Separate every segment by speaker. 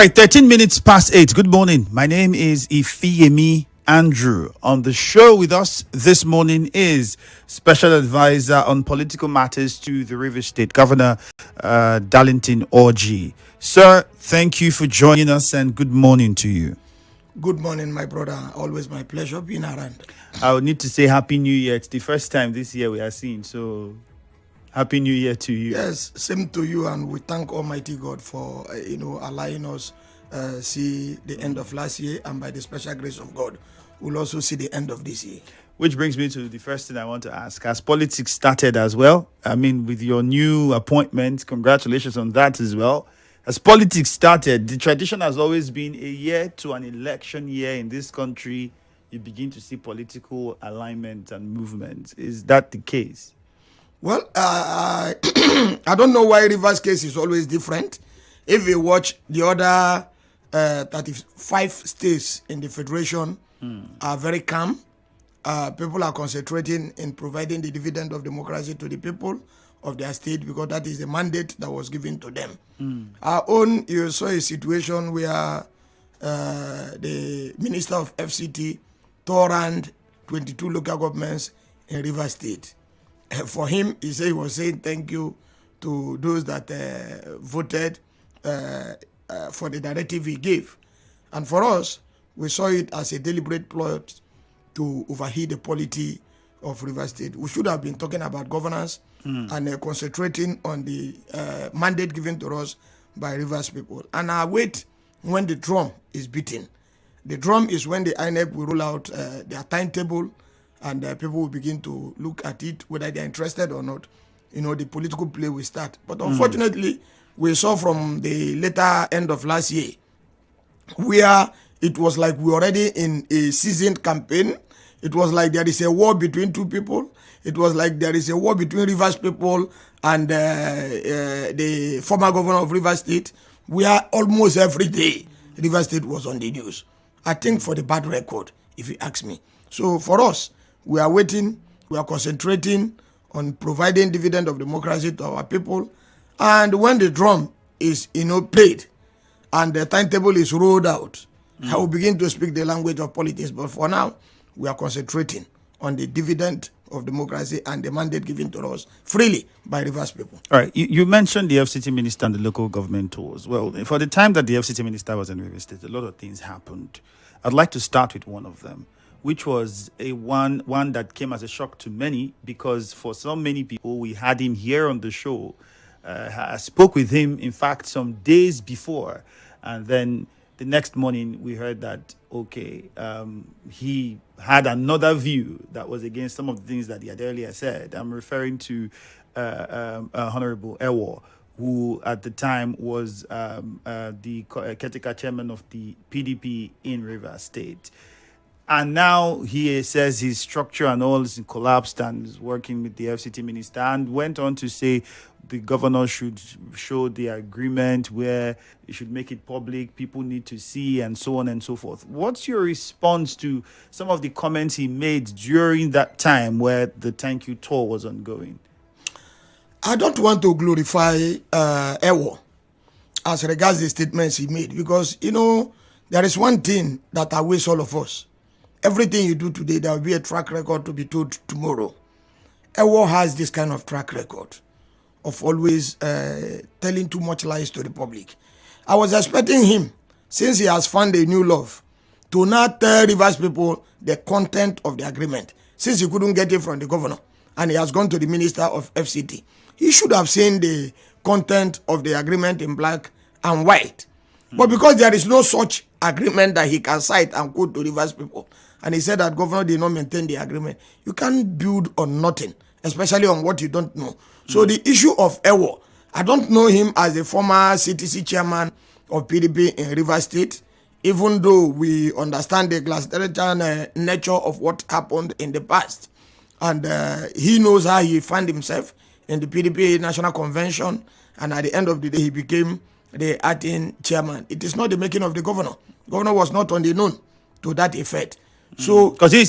Speaker 1: right, 13 minutes past 8. Good morning. My name is Ifiemi Andrew. On the show with us this morning is Special Advisor on Political Matters to the Rivers State Governor, Darlington Orji. Sir, thank you for joining us and good morning to you.
Speaker 2: Good morning, my brother. Always my pleasure being around.
Speaker 1: I would need to say Happy New Year. It's the first time this year we are seeing, so Happy New Year to you.
Speaker 2: Yes, same to you, and we thank Almighty God for allowing us see the end of last year, and by the special grace of God, we'll also see the end of this year.
Speaker 1: Which brings me to the first thing I want to ask. Has politics started as well? I mean, with your new appointment, congratulations on that as well. As politics started, the tradition has always been a year to an election year in this country, you begin to see political alignment and movement. Is that the case?
Speaker 2: Well, I don't know why Rivers case is always different. If you watch the other 35 states in the federation are very calm. People are concentrating in providing the dividend of democracy to the people of their state because that is the mandate that was given to them. Our own, you saw a situation where the Minister of FCT tore around 22 local governments in Rivers State. For him, he was saying thank you to those that voted for the directive he gave. And for us, we saw it as a deliberate plot to overheat the polity of Rivers State. We should have been talking about governance and concentrating on the mandate given to us by Rivers people. And I wait when the drum is beaten. The drum is when the INEC will roll out their timetable and people will begin to look at it, whether they're interested or not. The political play will start. But unfortunately, we saw from the later end of last year, where it was like we're already in a seasoned campaign. It was like there is a war between two people. It was like there is a war between Rivers people and the former governor of Rivers State, where almost every day Rivers State was on the news. I think for the bad record, if you ask me. So for us, we are waiting, we are concentrating on providing dividend of democracy to our people. And when the drum is, played and the timetable is rolled out, I will begin to speak the language of politics. But for now, we are concentrating on the dividend of democracy and the mandate given to us freely by Rivers people.
Speaker 1: All right. You mentioned the FCT minister and the local government tours. Well, for the time that the FCT minister was in Rivers State, a lot of things happened. I'd like to start with one of them, which was one that came as a shock to many because for so many people, we had him here on the show. I spoke with him, in fact, some days before. And then the next morning, we heard that, he had another view that was against some of the things that he had earlier said. I'm referring to Honorable Ewo, who at the time was the caretaker chairman of the PDP in Rivers State. And now he says his structure and all is collapsed and is working with the FCT minister, and went on to say the governor should show the agreement where he should make it public, people need to see, and so on and so forth. What's your response to some of the comments he made during that time where the thank you tour was ongoing?
Speaker 2: I don't want to glorify Ewo as regards the statements he made because, there is one thing that awaits all of us. Everything you do today, there will be a track record to be told tomorrow. Ewo has this kind of track record of always telling too much lies to the public. I was expecting him, since he has found a new love, to not tell Rivers people the content of the agreement, since he couldn't get it from the governor and he has gone to the minister of FCT. He should have seen the content of the agreement in black and white. But because there is no such agreement that he can cite and quote to Rivers people, and he said that governor did not maintain the agreement, you can't build on nothing, especially on what you don't know. So the issue of Ewo, I don't know him as a former CTC chairman of PDP in Rivers State, even though we understand the glass nature of what happened in the past. And he knows how he found himself in the PDP National Convention, and at the end of the day, he became the acting chairman. It is not the making of the governor. Governor was not on the known to that effect. So
Speaker 1: because he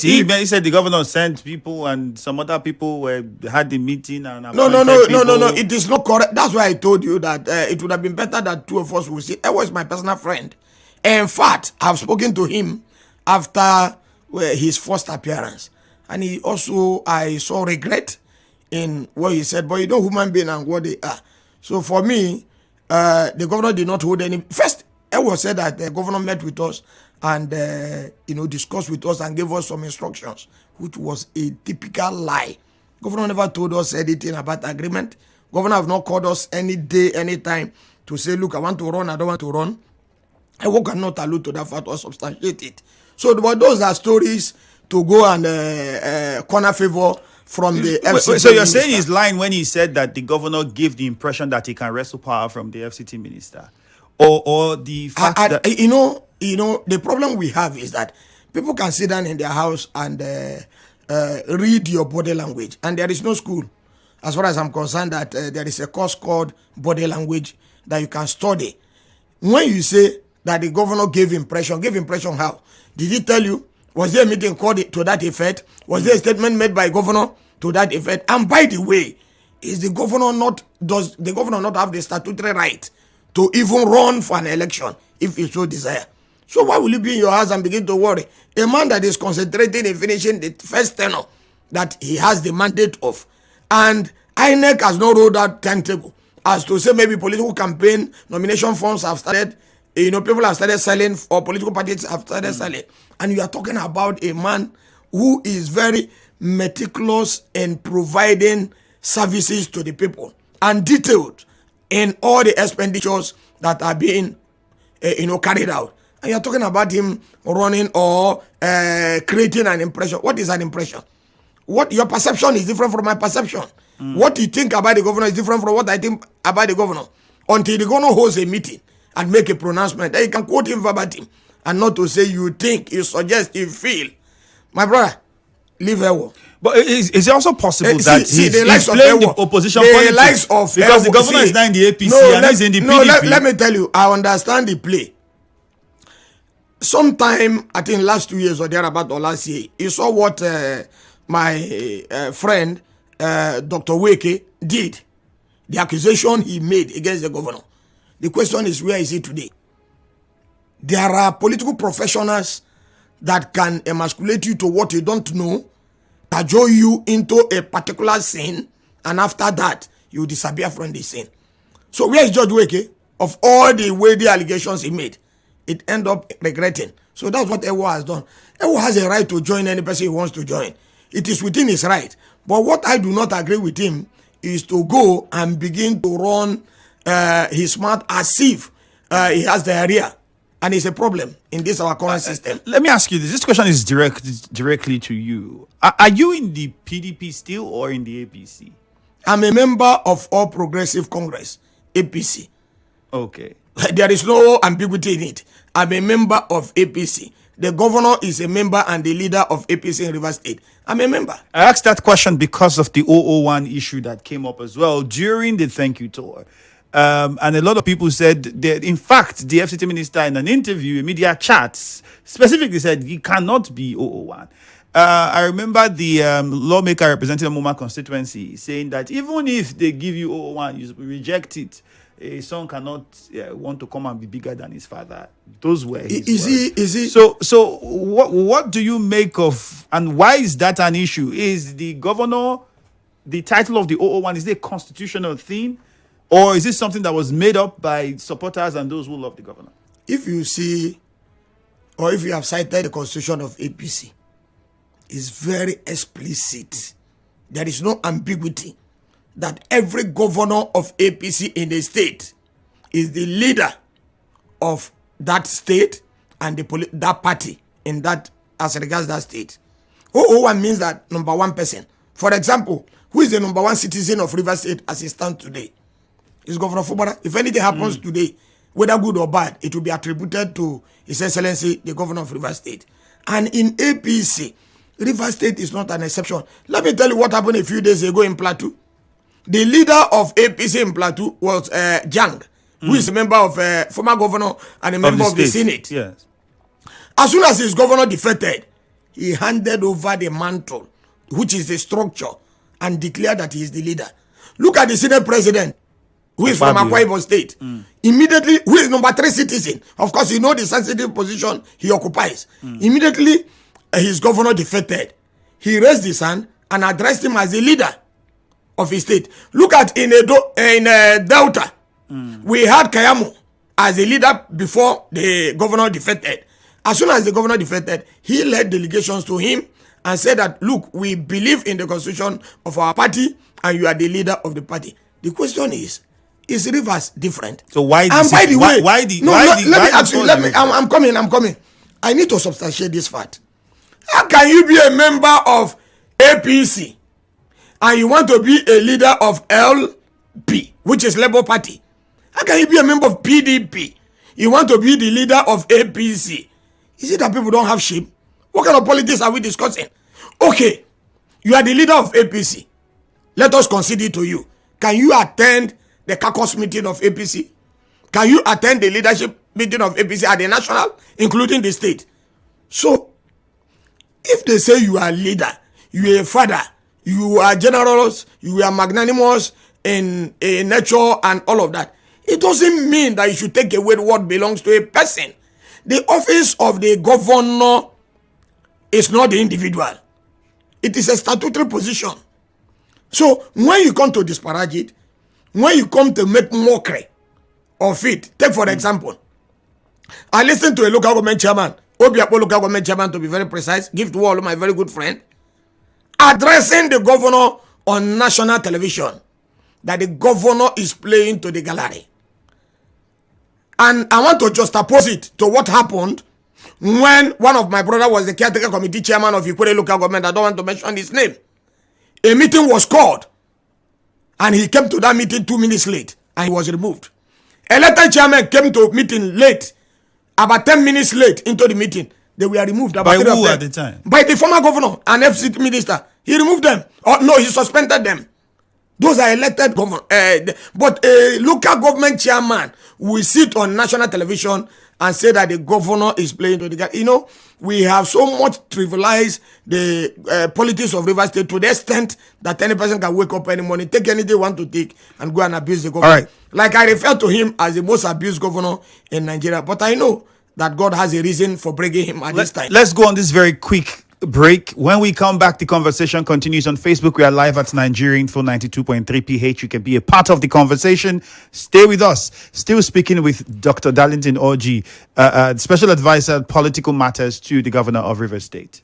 Speaker 1: said the governor sent people and some other people had the meeting and
Speaker 2: no,
Speaker 1: appointed
Speaker 2: it is not correct. That's why I told you that it would have been better that two of us would see. Ewo is my personal friend. In fact, I've spoken to him after his first appearance, and I saw regret in what he said. But you know, human being and what they are. So for me, the governor did not hold any. First, Ewo said that the governor met with us and discussed with us and gave us some instructions, which was a typical lie. Governor never told us anything about agreement. Governor have not called us any day, any time to say, look, I want to run, I don't want to run. Ewo cannot allude to that fact or substantiate it. So but those are stories to go and corner favor from the FCT.
Speaker 1: So you're saying he's lying when he said that the governor gave the impression that he can wrestle power from the FCT minister, or the fact that
Speaker 2: the problem we have is that people can sit down in their house and read your body language, and there is no school, as far as I'm concerned, that there is a course called body language that you can study. When you say that the governor gave impression how? Did he tell you? Was there a meeting called to that effect? Was there a statement made by governor to that effect? And by the way, does the governor not have the statutory right to even run for an election if you so desire? So why will you be in your house and begin to worry? A man that is concentrating in finishing the first tenure that he has the mandate of, and INEC has not rolled out timetable as to say maybe political campaign nomination forms have started, people have started selling, or political parties have started selling, and you are talking about a man who is very meticulous in providing services to the people and detailed in all the expenditures that are being carried out. And you're talking about him running or creating an impression. What is an impression? What your perception is different from my perception. What you think about the governor is different from what I think about the governor. Until the governor holds a meeting and make a pronouncement, then you can quote him verbatim, and not to say you think, you suggest, you feel. My brother, leave Ewo.
Speaker 1: But is it also possible that he's
Speaker 2: playing
Speaker 1: the opposition politics? Because the governor is now in the APC and he's in the PDP.
Speaker 2: Let me tell you, I understand the play. Sometime, I think last 2 years or thereabout, or last year, you saw what my friend, Dr. Weke, did. The accusation he made against the governor. The question is, where is he today? There are political professionals that can emasculate you to what you don't know, cajole you into a particular sin, and after that, you disappear from the sin. So where is George Weke? Of all the weighty allegations he made, it end up regretting. So that's what Ewo has done. Ewo has a right to join any person he wants to join. It is within his right. But what I do not agree with him is to go and begin to run his mouth as if he has diarrhea. And it's a problem in this our current system.
Speaker 1: Let me ask you this. This question is directly to you. Are you in the PDP still or in the APC?
Speaker 2: I'm a member of All Progressive Congress, APC.
Speaker 1: Okay.
Speaker 2: There is no ambiguity in it. I'm a member of APC. The governor is a member and the leader of APC in Rivers State. I'm a member. I
Speaker 1: asked that question because of the 001 issue that came up as well during the thank you tour. And a lot of people said that, in fact, the FCT minister in an interview, a media chat, specifically said he cannot be 001. I remember the lawmaker representing the Moma constituency saying that even if they give you 001, you reject it. A son cannot want to come and be bigger than his father. Those were his words.
Speaker 2: Is he?
Speaker 1: So what do you make of, and why is that an issue? Is the governor, the title of the 001, is it a constitutional thing? Or is this something that was made up by supporters and those who love the governor?
Speaker 2: If you see, or if you have cited the constitution of APC, it's very explicit. There is no ambiguity that every governor of APC in the state is the leader of that state and that party in that, as regards that state. 001 means that number one person. For example, who is the number one citizen of Rivers State as it stands today? It's Governor Fubara. If anything happens today, whether good or bad, it will be attributed to His Excellency, the Governor of Rivers State. And in APC, Rivers State is not an exception. Let me tell you what happened a few days ago in Plateau. The leader of APC in Plateau was Jang, who is a member of former governor and a member of the Senate.
Speaker 1: Yes.
Speaker 2: As soon as his governor defected, he handed over the mantle, which is the structure, and declared that he is the leader. Look at the Senate president, who is from Akwa Ibom State. Immediately, who is number 3 citizen. Of course, you know the sensitive position he occupies. Immediately, his governor defected. He raised his hand and addressed him as the leader of his state. Look at in Delta, we had Kayamo as a leader before the governor defected. As soon as the governor defected, he led delegations to him and said that, look, we believe in the constitution of our party and you are the leader of the party. The question is Rivers different?
Speaker 1: So why?
Speaker 2: And by the way, let me ask you. I'm coming. I need to substantiate this fact. How can you be a member of APC and you want to be a leader of LP, which is Labour Party? How can you be a member of PDP? You want to be the leader of APC? Is it that people don't have sheep? What kind of politics are we discussing? Okay, you are the leader of APC. Let us concede it to you. Can you attend the caucus meeting of APC? Can you attend the leadership meeting of APC at the national, including the state? So, if they say you are a leader, you are a father, you are generous, you are magnanimous in nature and all of that, it doesn't mean that you should take away what belongs to a person. The office of the governor is not the individual. It is a statutory position. So when you come to disparage it, when you come to make mockery of it, take for example, I listened to a local government chairman, Obiapo local government chairman to be very precise, give to all my very good friend, addressing the governor on national television, that the governor is playing to the gallery. And I want to just oppose it to what happened when one of my brother was the caretaker committee chairman of Ikwere local government. I don't want to mention his name. A meeting was called and he came to that meeting 2 minutes late and he was removed. Elected chairman came to meeting late, about 10 minutes late into the meeting. They were removed.
Speaker 1: By who at the time?
Speaker 2: By the former governor and FCT minister. He removed them. Oh no, he suspended them. Those are elected government. But a local government chairman will sit on national television and say that the governor is playing to the guy. You know, we have so much trivialized the politics of Rivers State to the extent that any person can wake up any morning, take anything they want to take, and go and abuse the governor.
Speaker 1: All right.
Speaker 2: Like I refer to him as the most abused governor in Nigeria. But I know that God has a reason for bringing him at this time.
Speaker 1: Let's go on this very quick break. When we come back, the conversation continues on Facebook. We are live at Nigeria Info 92.3 PH. You can be a part of the conversation. Stay with us. Still speaking with Dr. Darlington Orji, special advisor political matters to the governor of Rivers State.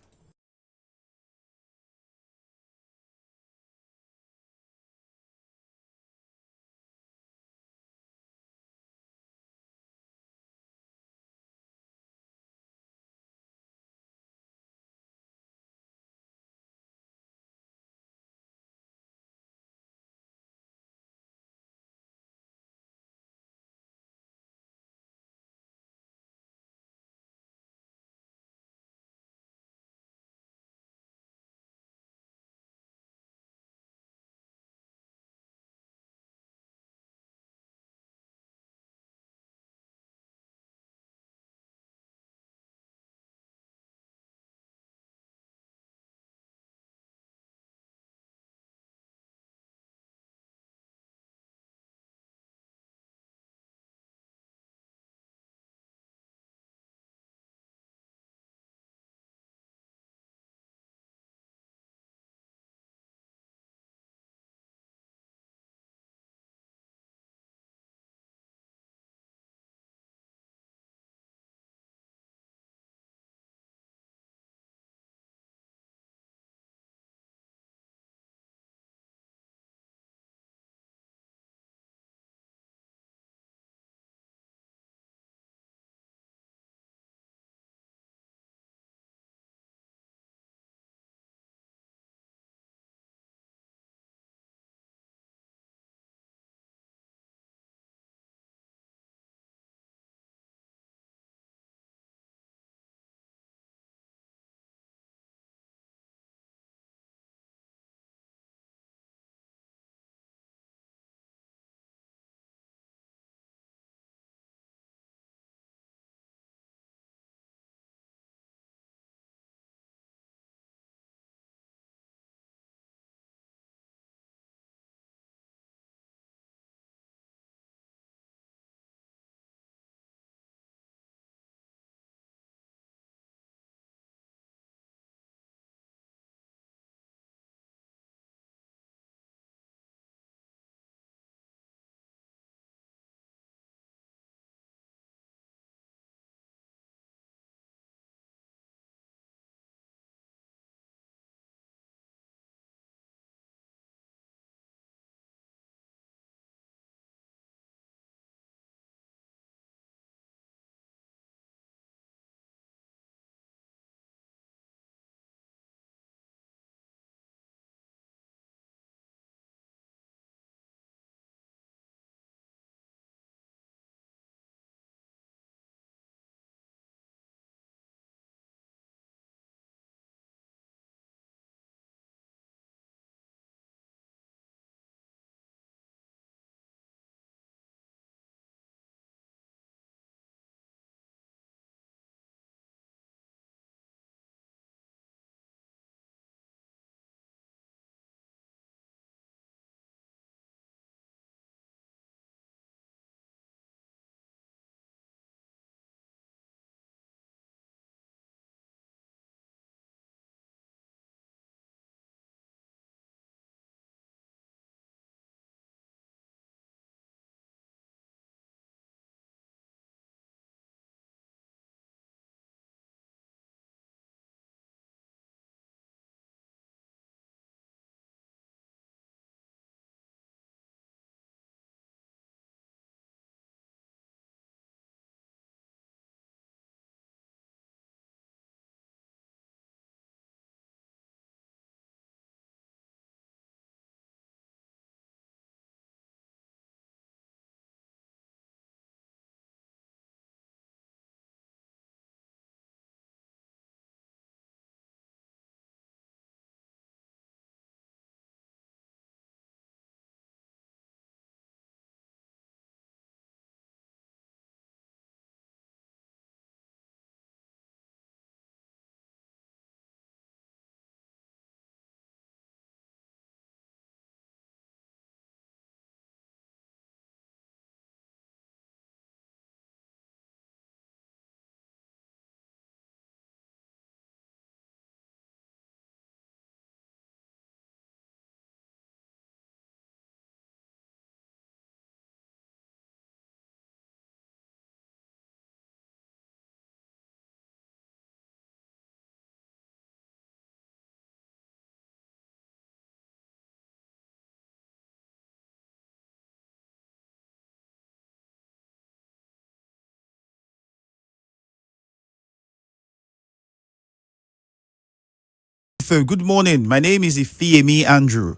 Speaker 1: Darlington. Good morning. My name is Ifiemi Andrew.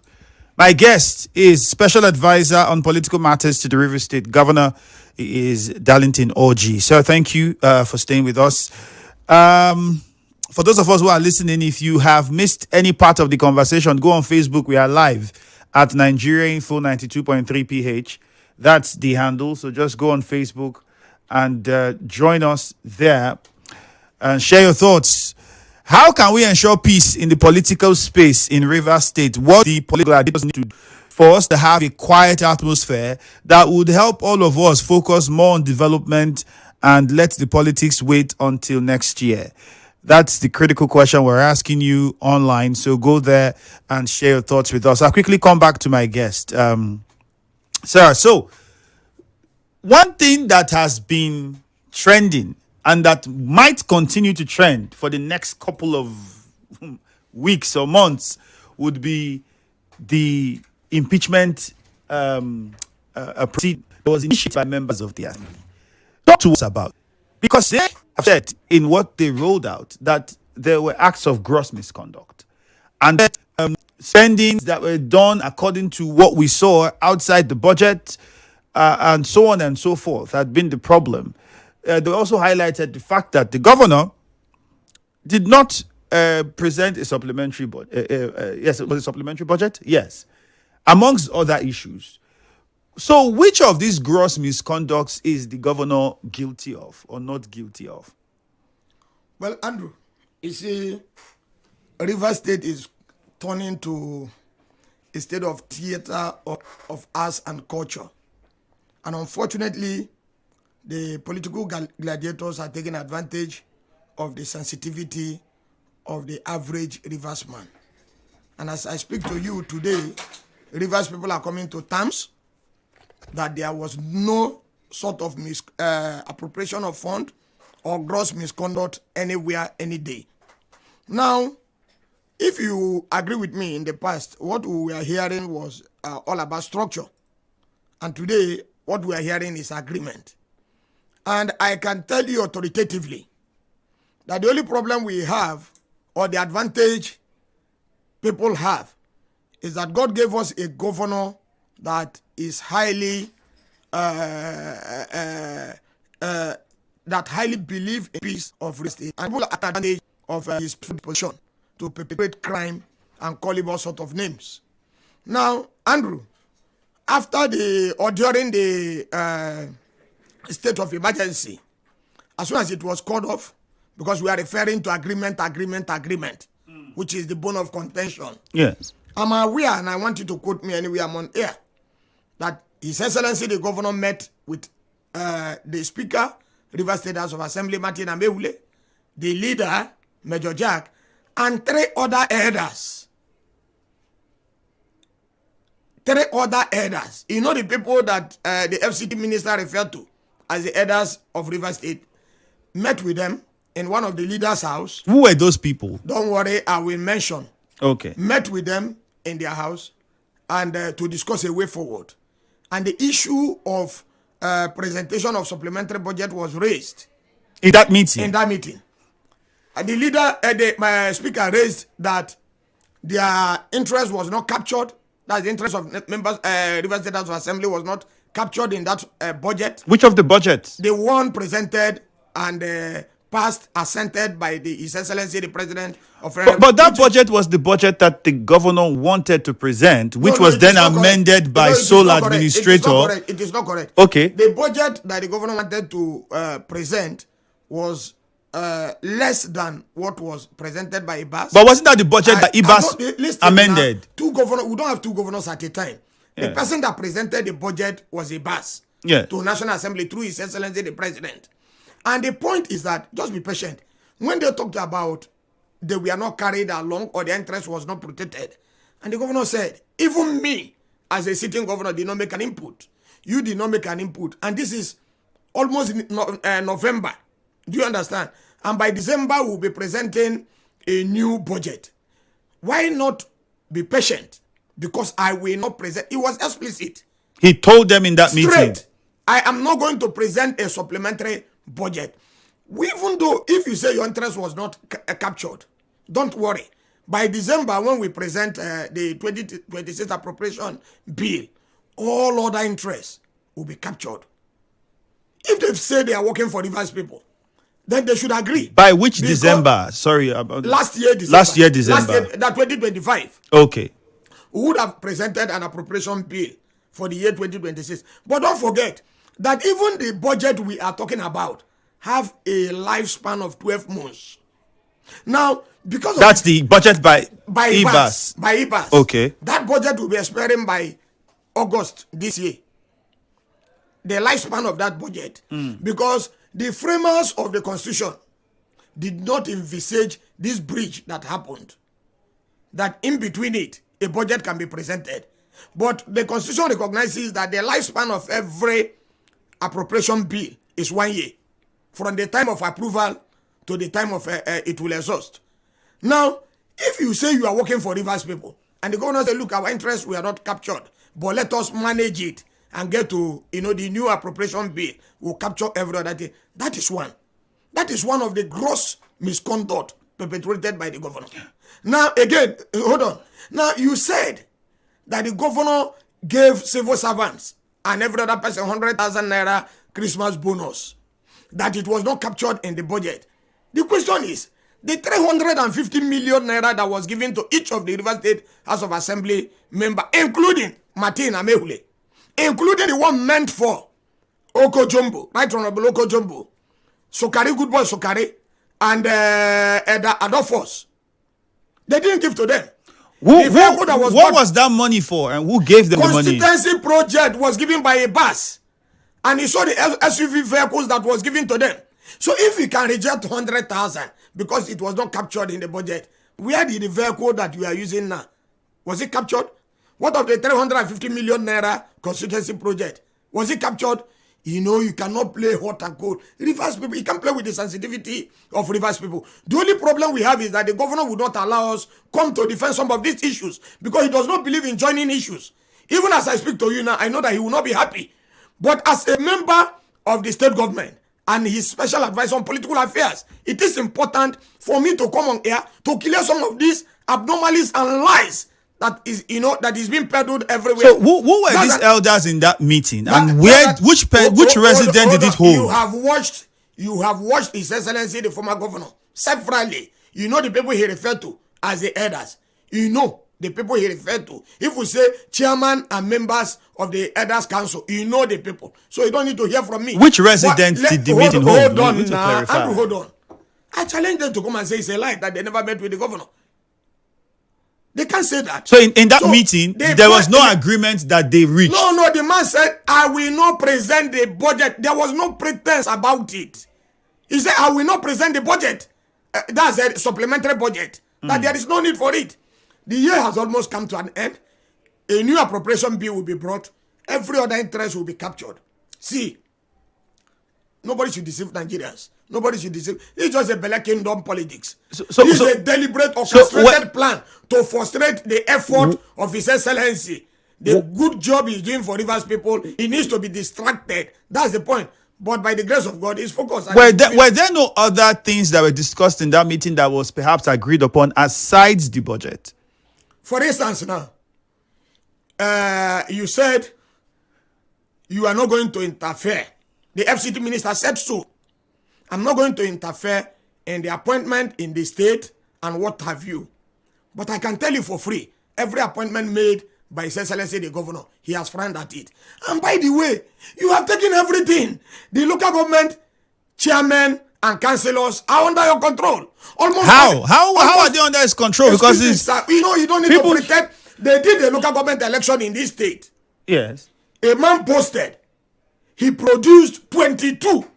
Speaker 1: My guest is Special Advisor on Political Matters to the Rivers State Governor. He is Darlington Orji. Sir, thank you for staying with us. For those of us who are listening, if you have missed any part of the conversation, go on Facebook. We are live at Nigeria Info 92.3 PH. That's the handle. So just go on Facebook and join us there and share your thoughts. How can we ensure peace in the political space in Rivers State? What the political leaders need to do for us to have a quiet atmosphere that would help all of us focus more on development and let the politics wait until next year? That's the critical question we're asking you online. So go there and share your thoughts with us. I'll quickly come back to my guest. Sir, so one thing that has been trending and that might continue to trend for the next couple of weeks or months would be the impeachment proceed that was initiated by members of the assembly. Talk to us about, because they have said in what they rolled out that there were acts of gross misconduct and that spendings that were done according to what we saw outside the budget and so on and so forth had been the problem. They also highlighted the fact that the governor did not present a supplementary budget. Yes, it was a supplementary budget. Yes, amongst other issues. So, which of these gross misconducts is the governor guilty of or not guilty of?
Speaker 2: Well, Andrew, you see, Rivers State is turning to a state of theater of arts and culture, and unfortunately, the political gladiators are taking advantage of the sensitivity of the average Rivers man. And as I speak to you today, Rivers people are coming to terms that there was no sort of appropriation of fund or gross misconduct anywhere, any day. Now, if you agree with me, in the past, what we were hearing was all about structure. And today, what we are hearing is agreement. And I can tell you authoritatively that the only problem we have, or the advantage people have, is that God gave us a governor that is highly, that highly believe in peace of real estate, and people are advantage of his position to perpetrate crime and call him all sort of names. Now, Andrew, after the or during the state of emergency, as soon as it was called off, because we are referring to agreement, which is the bone of contention.
Speaker 1: Yes.
Speaker 2: I'm aware, and I want you to quote me anywhere I'm on air, that His Excellency the Governor met with the Speaker, Rivers State House of Assembly, Martin Amewule, the leader, Major Jack, and 3 other elders. 3 other elders. You know the people that the FCT minister referred to as the elders of Rivers State, met with them in one of the leaders' house.
Speaker 1: Who were those people?
Speaker 2: Don't worry, I will mention.
Speaker 1: Okay.
Speaker 2: Met with them in their house and to discuss a way forward. And the issue of presentation of supplementary budget was raised.
Speaker 1: In that meeting?
Speaker 2: In that meeting. And the leader, my speaker raised that their interest was not captured. That the interest of members, Rivers State House of Assembly was not captured in that budget.
Speaker 1: Which of the budgets?
Speaker 2: The one presented and passed, assented by His Excellency the President of...
Speaker 1: But that budget was the budget that the governor wanted to present, which was then amended by sole administrator.
Speaker 2: It is not correct.
Speaker 1: Okay.
Speaker 2: The budget that the governor wanted to present was less than what was presented by Ibas.
Speaker 1: But wasn't that the budget that Ibas amended?
Speaker 2: We don't have 2 governors at a time. Yeah. The person that presented the budget was Ibas to National Assembly through His Excellency the President. And the point is that, just be patient. When they talked about they were not carried along or the interest was not protected, and the governor said, even me, as a sitting governor, did not make an input. You did not make an input. And this is almost November. Do you understand? And by December, we'll be presenting a new budget. Why not be patient? Because I will not present. It was explicit.
Speaker 1: He told them in that meeting.
Speaker 2: I am not going to present a supplementary budget. Even though if you say your interest was not captured, don't worry. by December, when we present the 2026 appropriation bill, all other interests will be captured. If they say they are working for Rivers people, then they should agree.
Speaker 1: By which December? Sorry, about
Speaker 2: last year December.
Speaker 1: Last year December.
Speaker 2: That 2025.
Speaker 1: Okay.
Speaker 2: We would have presented an appropriation bill for the year 2026. But don't forget that even the budget we are talking about have a lifespan of 12 months. Now, because
Speaker 1: that's the budget by
Speaker 2: IBAS. By IBAS.
Speaker 1: Okay.
Speaker 2: That budget will be expiring by August this year. The lifespan of that budget. Because the framers of the Constitution did not envisage this breach that happened. That in between it, a budget can be presented. But the Constitution recognizes that the lifespan of every appropriation bill is 1 year. From the time of approval to the time of it will exhaust. Now, if you say you are working for Rivers people, and the governor say, look, our interests were not captured, but let us manage it and get to, the new appropriation bill will capture every other thing. That is one. That is one of the gross misconduct perpetrated by the governor. Now, again, hold on. Now, you said that the governor gave civil servants and every other person 100,000 naira Christmas bonus, that it was not captured in the budget. The question is, the 350 million naira that was given to each of the River State House of Assembly member, including Martin Amehule, including the one meant for Oko Jumbo, Right Honorable Oko Jumbo, Sokari, good boy Sokari, and Adolphus, they didn't give to them.
Speaker 1: What was that money for, and who gave them the money?
Speaker 2: Constituency project was given by a bus, and he saw the SUV vehicles that was given to them. So if we can reject 100,000 because it was not captured in the budget, where did the vehicle that we are using now? Was it captured? What of the 350 million naira constituency project? Was it captured? You cannot play hot and cold. Rivers people, you can play with the sensitivity of Rivers people. The only problem we have is that the governor would not allow us come to defend some of these issues because he does not believe in joining issues. Even as I speak to you now, I know that he will not be happy. But as a member of the state government and his special advisor on political affairs, it is important for me to come on air to clear some of these abnormalities and lies that is, that is being peddled everywhere.
Speaker 1: So who were these elders in that meeting, and which resident did it hold?
Speaker 2: You have watched His Excellency the former governor separately. You know the people he referred to as the elders. You know the people he referred to. If we say chairman and members of the elders council, you know the people. So you don't need to hear from me.
Speaker 1: Which residents did the meeting hold?
Speaker 2: Hold on now, Andrew, hold on. I challenge them to come and say it's a lie that they never met with the governor. They can't say that.
Speaker 1: So in that meeting, there was no agreement that they reached.
Speaker 2: No, the man said, I will not present the budget. There was no pretense about it. He said, I will not present the budget. That's a supplementary budget. That there is no need for it. The year has almost come to an end. A new appropriation bill will be brought. Every other interest will be captured. See, nobody should deceive Nigerians. Nobody should deceive. It's just a Bele Kingdom politics. This is a deliberate, orchestrated plan to frustrate the effort of His Excellency. The good job he's doing for Rivers people, he needs to be distracted. That's the point. But by the grace of God, he's focused.
Speaker 1: Were there no other things that were discussed in that meeting that was perhaps agreed upon aside the budget?
Speaker 2: For instance, now, you said you are not going to interfere. The FCT minister said so. I'm not going to interfere in the appointment in the state and what have you. But I can tell you for free, every appointment made by His Excellency the governor, he has frowned at it. And by the way, you have taken everything. The local government chairmen and councillors are under your control.
Speaker 1: How are they under his control? Because it's,
Speaker 2: you don't need to pretend. They did the local government election in this state.
Speaker 1: Yes.
Speaker 2: A man posted. He produced 22.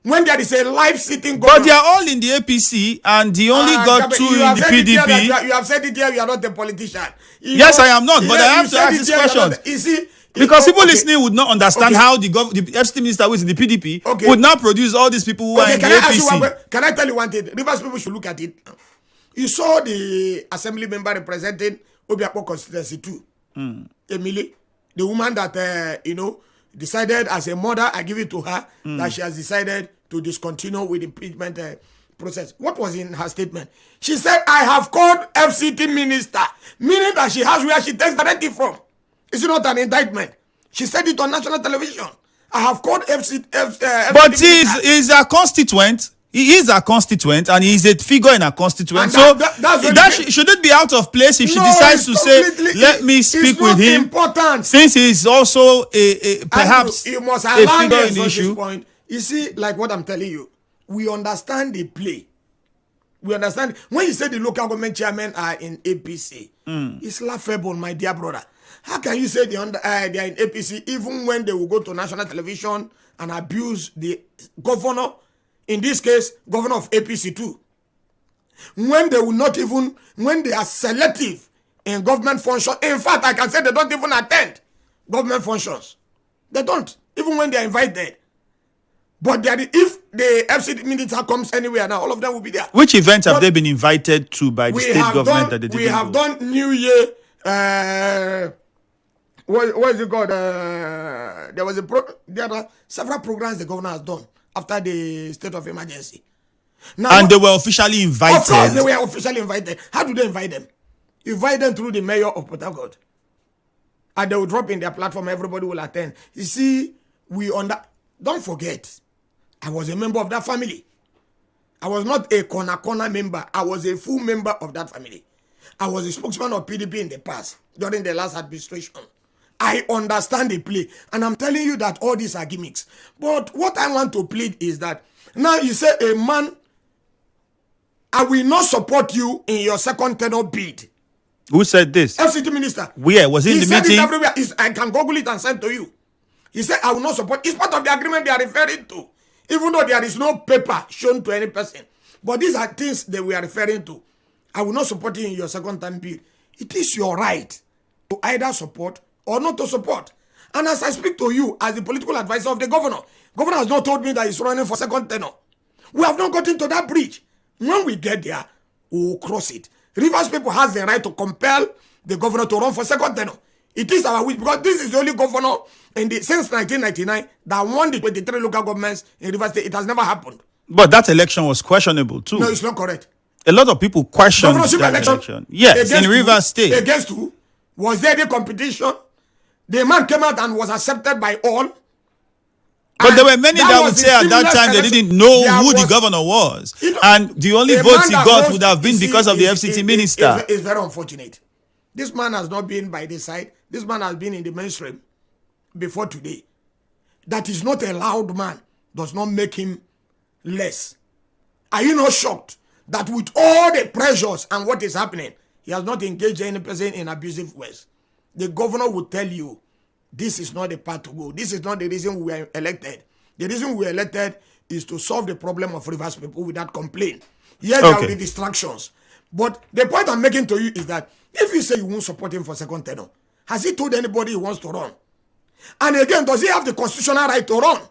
Speaker 2: When there is a live sitting governor.
Speaker 1: But they are all in the APC and he only got 2 in the PDP.
Speaker 2: You have said it here, you are not a politician.
Speaker 1: Yes, I am not, but I have to ask this question. Because people listening would not understand how the FCT minister who is in the PDP would not produce all these people who are in the APC.
Speaker 2: Can I tell you one thing? Rivers people should look at it. You saw the assembly member representing Obiakpo constituency too. Emily, the woman that, decided as a mother, I give it to her, that she has decided to discontinue with impeachment process. What was in her statement? She said, I have called FCT minister, meaning that she has where she takes directive from. Is it not an indictment? She said it on national television. I have called FCT
Speaker 1: but he's a constituent. He is a constituent and he's a figure in a constituent.
Speaker 2: And
Speaker 1: so
Speaker 2: that
Speaker 1: should it be out of place if she decides to say, let me speak with him?
Speaker 2: Important.
Speaker 1: Since he's also perhaps
Speaker 2: you must
Speaker 1: a
Speaker 2: allow
Speaker 1: figure
Speaker 2: me
Speaker 1: in the issue.
Speaker 2: Point. You see, like what I'm telling you, we understand the play. We understand. When you say the local government chairmen are in APC, it's laughable, my dear brother. How can you say they are in APC even when they will go to national television and abuse the governor? In this case, governor of APC too. When they will not even, when they are selective in government functions. In fact, I can say they don't even attend government functions. They don't, even when they are invited. But if the FCT minister comes anywhere now, all of them will be there.
Speaker 1: Which events have they been invited to by the state government that they didn't
Speaker 2: We have done New Year, what is it called? There are several programs the governor has done after the state of emergency. Now,
Speaker 1: and they were officially invited.
Speaker 2: Of course, they were officially invited. How do they invite them? Invite them through the mayor of Port Harcourt. And they will drop in their platform, everybody will attend. You see, don't forget, I was a member of that family. I was not a corner member. I was a full member of that family. I was a spokesman of PDP in the past, during the last administration. I understand the play. And I'm telling you that all these are gimmicks. But what I want to plead is that, now you say a man, I will not support you in your second tenure bid.
Speaker 1: Who said this?
Speaker 2: FCT minister.
Speaker 1: Where? Was he in the meeting?
Speaker 2: He said it everywhere. I can Google it and send to you. He said, I will not support. It's part of the agreement they are referring to. Even though there is no paper shown to any person. But these are things that we are referring to. I will not support you in your second time bid. It is your right to either support or not to support. And as I speak to you as the political advisor of the governor has not told me that he's running for second tenure. We have not gotten to that bridge. When we get there, we will cross it. Rivers people has the right to compel the governor to run for second tenure. It is our wish, because this is the only governor since 1999 that won the 23 local governments in Rivers State. It has never happened.
Speaker 1: But that election was questionable too.
Speaker 2: No, it's not correct.
Speaker 1: A lot of people questioned that election. Yes, in Rivers State.
Speaker 2: Against who? Was there any competition? The man came out and was accepted by all.
Speaker 1: But there were many that would say at that time they didn't know who the governor was. And the only votes he got would have been because of the FCT minister.
Speaker 2: It's very unfortunate. This man has not been by this side. This man has been in the mainstream before today. That is not a loud man. Does not make him less. Are you not shocked that with all the pressures and what is happening, he has not engaged any person in abusive ways? The governor will tell you, this is not the path to go. This is not the reason we were elected. The reason we were elected is to solve the problem of Rivers people without complaint. Yes, there will be distractions. But the point I'm making to you is that if you say you won't support him for second tenure, has he told anybody he wants to run? And again, does he have the constitutional right to run?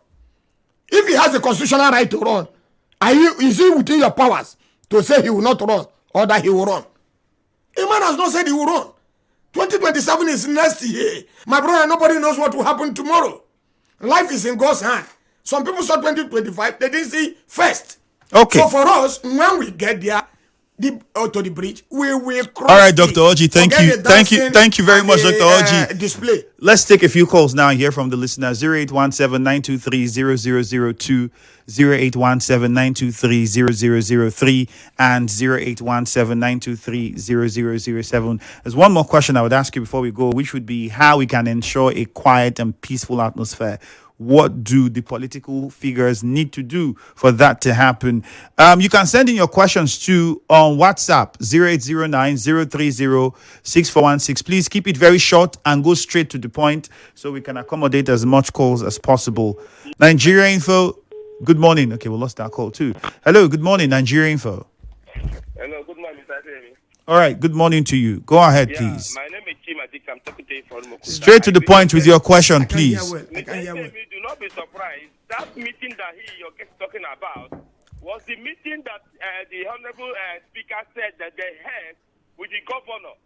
Speaker 2: If he has the constitutional right to run, is it within your powers to say he will not run or that he will run? A man has not said he will run. 2027 is next year. My brother, nobody knows what will happen tomorrow. Life is in God's hand. Some people saw 2025, they didn't see first.
Speaker 1: Okay.
Speaker 2: So for us, when we get there, to the bridge, we will cross.
Speaker 1: All right, Dr. Orji, thank you very much, Dr. Orji.
Speaker 2: Display.
Speaker 1: Let's take a few calls now here from the listener. 0817-923-0002, 0817-923-0003, and 0817-923-0007. There's one more question I would ask you before we go, which would be how we can ensure a quiet and peaceful atmosphere. What do the political figures need to do for that to happen? You can send in your questions to on WhatsApp 0809-030-6416. Please keep it very short and go straight to the point so we can accommodate as much calls as possible. Nigeria Info, good morning. Okay, we lost that call too. Hello, good morning, Nigeria Info.
Speaker 3: Hello, good morning, Mr. Ifiemi.
Speaker 1: All right, good morning to you. Go ahead, please.
Speaker 3: My name is Chimadik. I'm talking to you from Mokuta.
Speaker 1: Straight to the point with your question, please.
Speaker 3: Mr. Ifiemi, do not be surprised. That meeting that your guest is talking about was the meeting that the Honorable Speaker said that they had with the governor.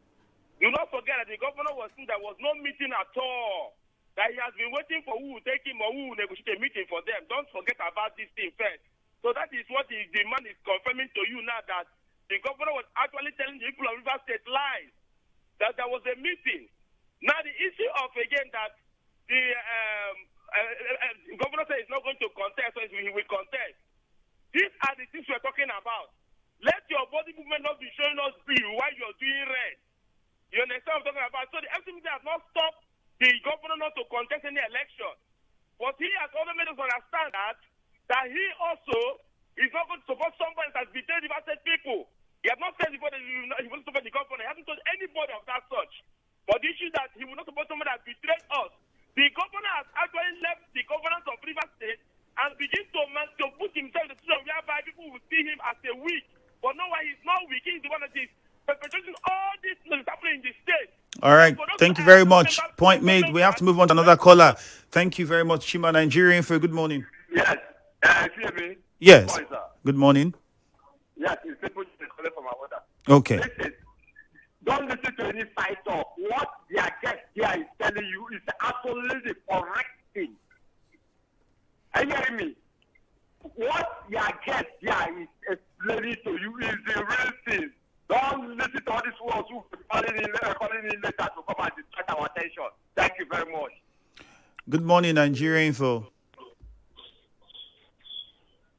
Speaker 3: Do not forget that the governor was saying there was no meeting at all. That he has been waiting for who will take him or who will negotiate a meeting for them. Don't forget about this thing first. So that is what the man is confirming to you now, that the governor was actually telling the people of River State lies, that there was a meeting. Now the issue of, again, that the governor said he's not going to contest, so he will contest. These are the things we're talking about. Let your body movement not be showing us blue while you're doing red. You understand what I'm talking about? So the FCT has not stopped the governor not to contest any election. But he has also made us understand that he also is not going to support somebody that has betrayed the State people. He has not said before that he will support the governor. He hasn't told anybody of that such. But the issue is that he will not support somebody that betrayed us. The governor has actually left the governance of River State and begin to put himself in the situation whereby people will see him as a weak. But no, why he's not weak. He's the one that is perpetrating all this that is happening in the state.
Speaker 1: All right. Thank you very much. Point made. We have to move on to another caller. Thank you very much, Shima Nigerian, for good morning.
Speaker 4: Yes. Ifiemi.
Speaker 1: Yes. Good morning.
Speaker 4: Yes, it's people calling from our order.
Speaker 1: Okay.
Speaker 4: Listen, don't listen to any side talk. What their guest here is telling you is absolutely the correct thing. Are you hearing me? What your guest here is explaining to you is the real thing. Don't listen to all these words who are calling in later to come and distract our attention. Thank you very much.
Speaker 1: Good morning, Nigeria Info.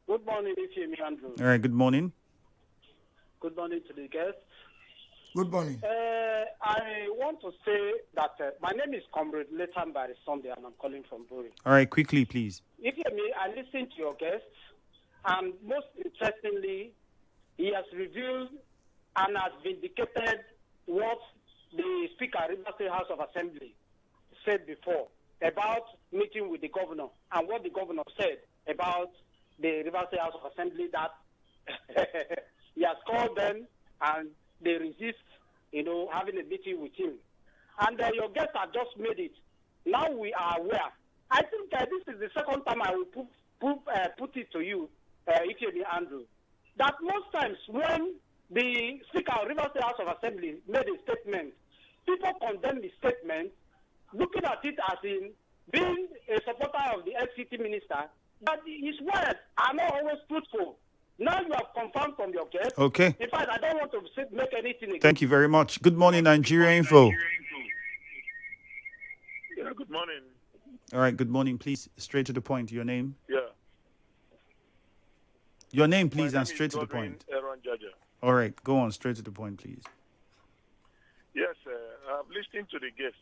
Speaker 5: Good morning, Ifiemi Andrew.
Speaker 1: All right, good morning.
Speaker 5: Good morning to the guests.
Speaker 2: Good morning.
Speaker 5: I want to say that my name is Comrade Leighton Barry Sunday, and I'm calling from Bury.
Speaker 1: All right, quickly, please.
Speaker 5: Ifiemi, I listened to your guests, and most interestingly, he has revealed and has vindicated what the Speaker of River State House of Assembly said before about meeting with the governor and what the governor said about the River State House of Assembly, that he has called them and they resist, having a meeting with him. And your guests have just made it. Now we are aware. I think this is the second time I will put it to you, Ifiemi Andrew, that most times when the Speaker of River State House of Assembly made a statement, people condemn the statement, looking at it as in being a supporter of the FCT minister, but his words are not always truthful. Now you have confirmed from your guest.
Speaker 1: Okay.
Speaker 5: In fact, I don't want to make anything again.
Speaker 1: Thank you very much. Good morning, Nigeria Info.
Speaker 3: Yeah, good morning.
Speaker 1: All right, good morning. Please, straight to the point. Your name?
Speaker 3: Yeah.
Speaker 1: Your name, please, and straight to the point.
Speaker 3: Aaron Jaja.
Speaker 1: All right, go on, straight to the point, please.
Speaker 3: Yes, I'm listening to the guest,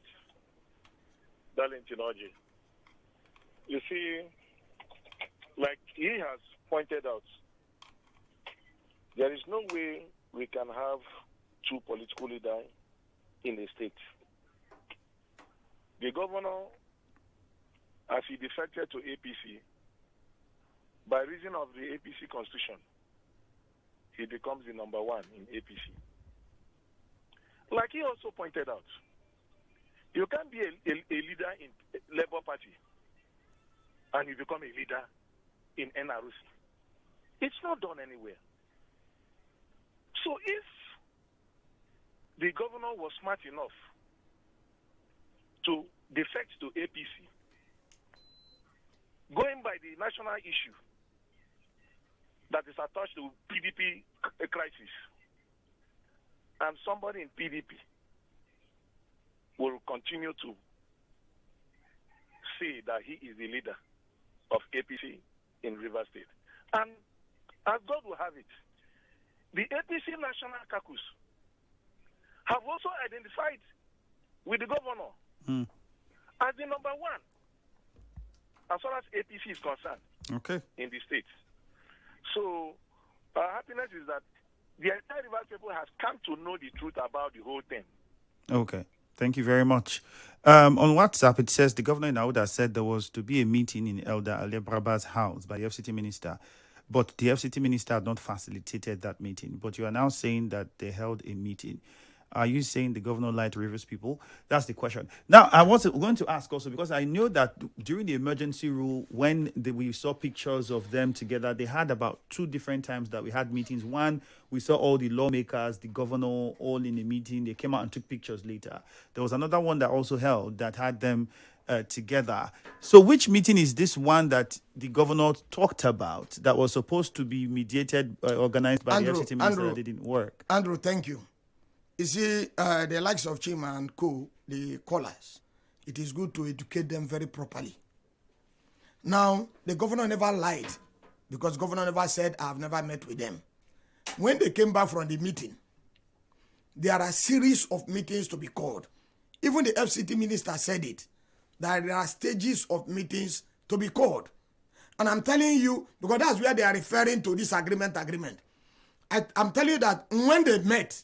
Speaker 3: Darlington Orji. You see, like he has pointed out, there is no way we can have two political leaders in the state. The governor, as he defected to APC, by reason of the APC constitution, he becomes the number one in APC. Like he also pointed out, you can't be a leader in Labour Party and you become a leader in NRC. It's not done anywhere. So if the governor was smart enough to defect to APC, going by the national issue that is attached to PDP crisis, and somebody in PDP will continue to say that he is the leader of APC in River State. And as God will have it, the APC National Caucus have also identified with the governor as the number one as far as APC is concerned in the state. So our happiness is that the entire River people has come to know the truth about the whole thing.
Speaker 1: Okay. Thank you very much. On WhatsApp, it says the governor in Auda said there was to be a meeting in Elder Ali Braba's house by the FCT minister, but the FCT minister had not facilitated that meeting. But you are now saying that they held a meeting. Are you saying the governor lied to Rivers people? That's the question. Now, I was going to ask also, because I know that during the emergency rule, when we saw pictures of them together, they had about 2 different times that we had meetings. One, we saw all the lawmakers, the governor, all in a meeting. They came out and took pictures later. There was another one that also held that had them together. So which meeting is this one that the governor talked about that was supposed to be mediated, organized by the FCT minister that didn't work?
Speaker 2: Andrew, thank you. You see, the likes of Chima and Co., the callers, it is good to educate them very properly. Now, the governor never lied because governor never said, I've never met with them. When they came back from the meeting, there are a series of meetings to be called. Even the FCT minister said it, that there are stages of meetings to be called. And I'm telling you, because that's where they are referring to this agreement. I'm telling you that when they met,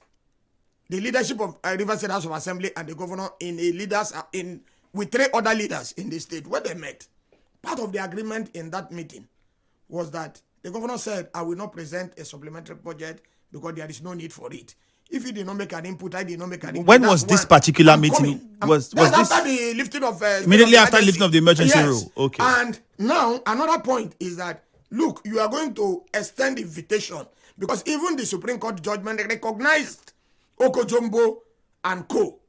Speaker 2: the leadership of River State House of Assembly and the governor with 3 other leaders in the state, when they met, part of the agreement in that meeting was that the governor said, I will not present a supplementary budget because there is no need for it. If he did not make an input, I did not make an input.
Speaker 1: When was this particular meeting? Was this
Speaker 2: after the lifting of
Speaker 1: immediately after lifting of the emergency rule? Okay.
Speaker 2: And now another point is that look, you are going to extend the invitation because even the Supreme Court judgment recognized Okojombo and Co,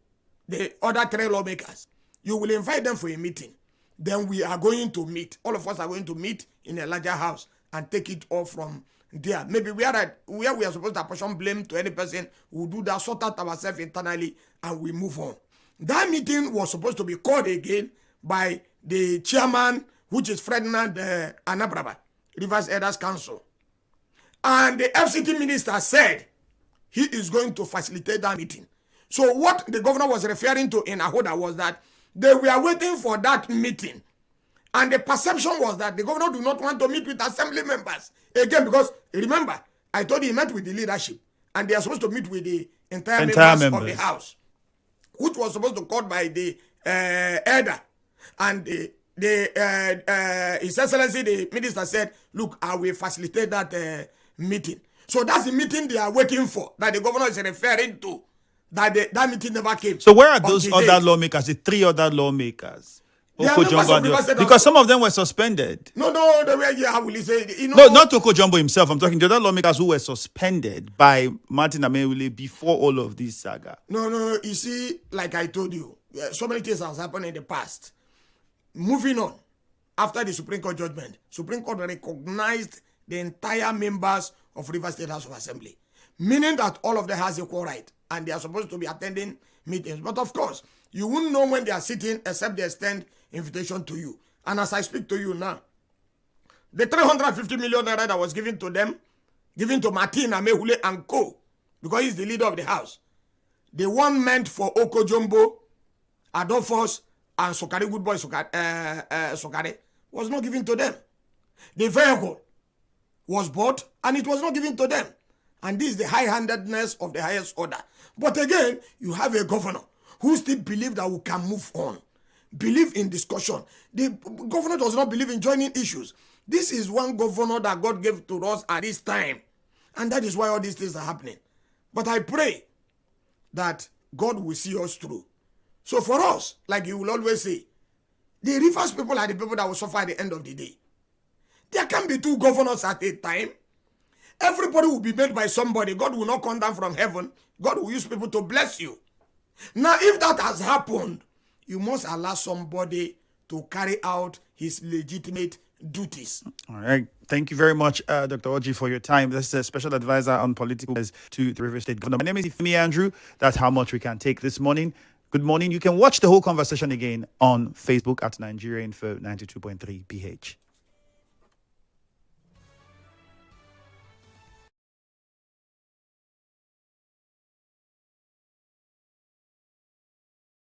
Speaker 2: the other 3 lawmakers. You will invite them for a meeting. Then we are going to meet. All of us are going to meet in a larger house and take it off from there. Maybe where we are supposed to apportion blame to any person, we'll do that, sort out ourselves internally, and we move on. That meeting was supposed to be called again by the chairman, which is Ferdinand Anabraba, Rivers Elders Council. And the FCT minister said he is going to facilitate that meeting. So what the governor was referring to in Ahoda was that they were waiting for that meeting. And the perception was that the governor do not want to meet with assembly members. Again, because remember, I told you he met with the leadership. And they are supposed to meet with the entire members of the house. Which was supposed to be called by the elder. And His Excellency, the minister said, look, I will facilitate that meeting. So that's the meeting they are waiting for, that the governor is referring to. That meeting never came.
Speaker 1: So where are those other lawmakers, the 3 other lawmakers? Because some of them were suspended.
Speaker 2: No, they were, how will you say?
Speaker 1: No, not Okojumbo himself. I'm talking the other lawmakers who were suspended by Martin Amewule before all of this saga.
Speaker 2: No, you see, like I told you, so many things have happened in the past. Moving on, after the Supreme Court judgment, Supreme Court recognized the entire members of River State House of Assembly, meaning that all of them has equal right, and they are supposed to be attending meetings. But of course, you wouldn't know when they are sitting except they extend invitation to you. And as I speak to you now, the 350 million naira that was given to them, given to Martin Amewule and Co, because he's the leader of the house, the one meant for Okojombo, Adolphus, and Sokari, good boy Sokari, was not given to them. The vehicle was bought and it was not given to them. And this is the high-handedness of the highest order. But again, you have a governor who still believes that we can move on, believe in discussion. The governor does not believe in joining issues. This is one governor that God gave to us at this time. And that is why all these things are happening. But I pray that God will see us through. So for us, like you will always say, the Rivers people are the people that will suffer at the end of the day. There can't be 2 governors at a time. Everybody will be made by somebody. God will not come down from heaven. God will use people to bless you. Now, if that has happened, you must allow somebody to carry out his legitimate duties.
Speaker 1: All right. Thank you very much, Dr. Orji, for your time. This is a special advisor on political affairs to the River State Governor. My name is Ifiemi Andrew. That's how much we can take this morning. Good morning. You can watch the whole conversation again on Facebook at Nigeria Info 92.3 PH.